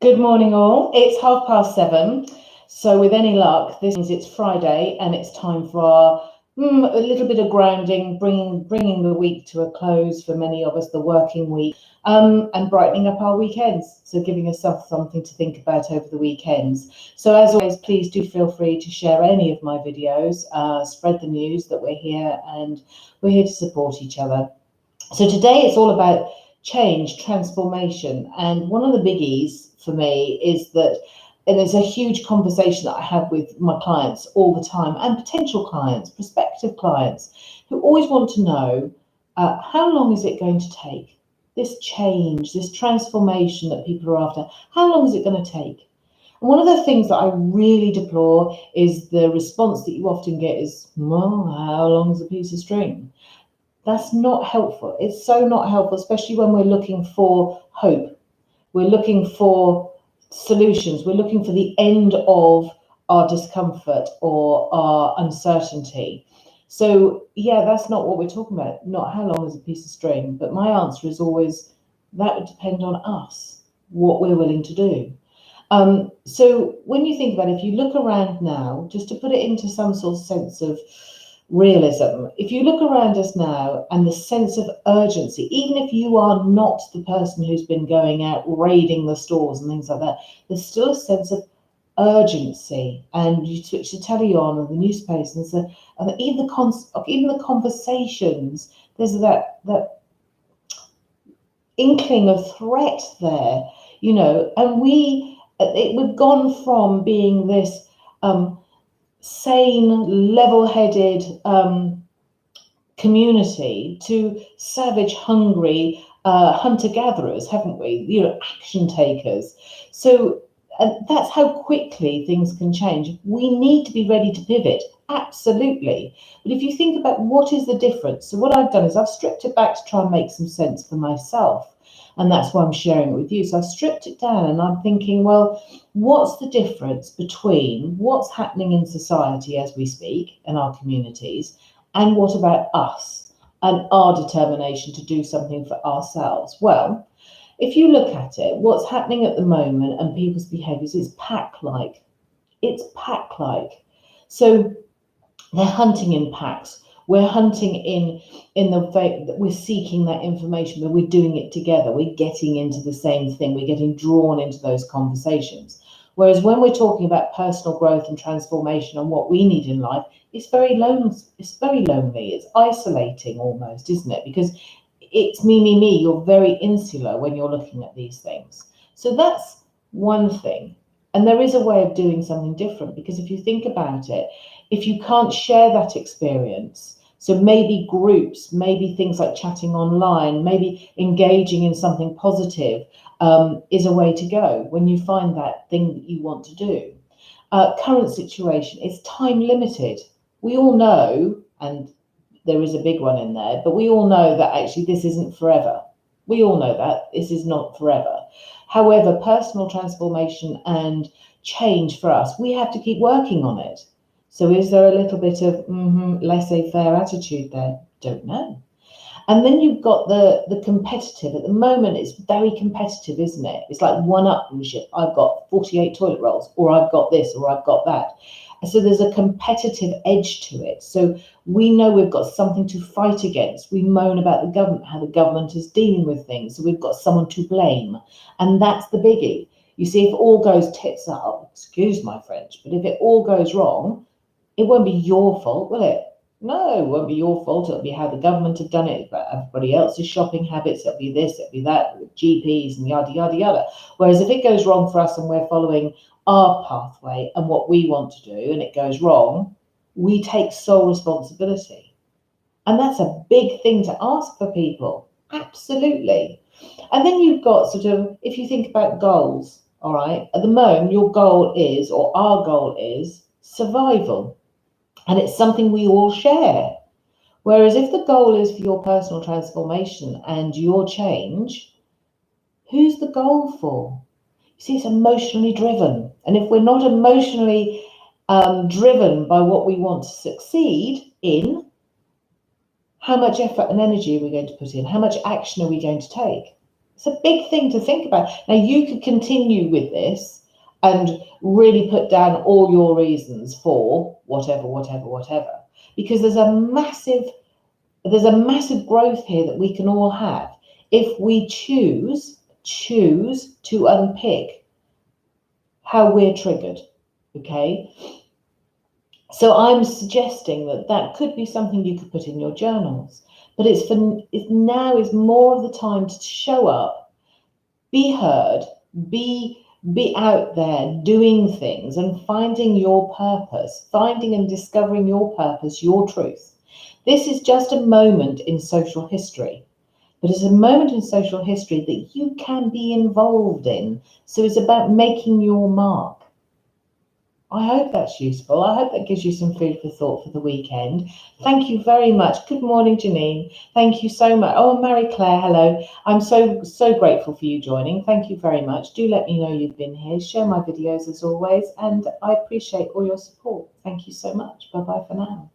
Good morning, all. It's 7:30. So with any luck, this means it's Friday and it's time for a little bit of grounding, bringing the week to a close for many of us, the working week, and brightening up our weekends. So giving us something to think about over the weekends. So as always, please do feel free to share any of my videos, spread the news that we're here and we're here to support each other. So today it's all about change, transformation. And one of the biggies for me is that, and it's a huge conversation that I have with my clients all the time, and potential clients, prospective clients, who always want to know, how long is it going to take? This change, this transformation that people are after, how long is it going to take? And one of the things that I really deplore is the response that you often get is, well, how long is a piece of string? That's not helpful. It's so not helpful, especially when we're looking for hope. We're looking for solutions. We're looking for the end of our discomfort or our uncertainty. So yeah, that's not what we're talking about. Not how long is a piece of string. But my answer is always, that would depend on us, what we're willing to do. So when you think about it, if you look around now, just to put it into some sort of sense of realism, if you look around us now and the sense of urgency, even if you are not the person who's been going out raiding the stores and things like that, there's still a sense of urgency. And you switch the telly on and the newspapers and even the conversations, there's that inkling of threat there, and we've gone from being this sane, level-headed community to savage, hungry hunter-gatherers, haven't we? Action takers. So that's how quickly things can change. We need to be ready to pivot, absolutely. But if you think about what is the difference, so what I've done is I've stripped it back to try and make some sense for myself. And that's why I'm sharing it with you. So I've stripped it down and I'm thinking, well, what's the difference between what's happening in society as we speak in our communities and what about us and our determination to do something for ourselves? Well, if you look at it, what's happening at the moment and people's behaviours is pack-like. It's pack-like. So they're hunting in packs. We're hunting in the fact that we're seeking that information, but we're doing it together. We're getting into the same thing. We're getting drawn into those conversations. Whereas when we're talking about personal growth and transformation and what we need in life, it's very lonely. It's very lonely. It's isolating almost, isn't it? Because it's me. You're very insular when you're looking at these things. So that's one thing. And there is a way of doing something different, because if you think about it, if you can't share that experience, so maybe groups, maybe things like chatting online, maybe engaging in something positive is a way to go when you find that thing that you want to do. Current situation is time limited. We all know, and there is a big one in there, but we all know that actually this isn't forever. We all know that this is not forever. However, personal transformation and change for us, we have to keep working on it. So is there a little bit of laissez-faire attitude there? Don't know. And then you've got the competitive. At the moment, it's very competitive, isn't it? It's like one-upmanship. I've got 48 toilet rolls, or I've got this, or I've got that. And so there's a competitive edge to it. So we know we've got something to fight against. We moan about the government, how the government is dealing with things. So we've got someone to blame. And that's the biggie. You see, if all goes tits up, excuse my French, but if it all goes wrong, it won't be your fault, will it? No, it won't be your fault. It'll be how the government have done it, but everybody else's shopping habits. It'll be this, it'll be that, with GPs and yada, yada, yada. Whereas if it goes wrong for us and we're following our pathway and what we want to do, and it goes wrong, we take sole responsibility. And that's a big thing to ask for people. Absolutely. And then you've got sort of, if you think about goals, all right, at the moment, your goal is, or our goal is, survival. And it's something we all share. Whereas if the goal is for your personal transformation and your change, who's the goal for? You see, it's emotionally driven. And if we're not emotionally driven by what we want to succeed in, how much effort and energy are we going to put in? How much action are we going to take? It's a big thing to think about. Now, you could continue with this and really put down all your reasons for whatever, because there's a massive growth here that we can all have if we choose to unpick how we're triggered. Okay, so I'm suggesting that could be something you could put in your journals, but now is more of the time to show up, be heard, be out there doing things and finding your purpose, finding and discovering your purpose, your truth. This is just a moment in social history, but it's a moment in social history that you can be involved in. So it's about making your mark. I hope that's useful. I hope that gives you some food for thought for the weekend. Thank you very much. Good morning, Janine. Thank you so much. Oh, Mary Claire, hello. I'm so grateful for you joining. Thank you very much. Do let me know you've been here. Share my videos as always, and I appreciate all your support. Thank you so much. Bye-bye for now.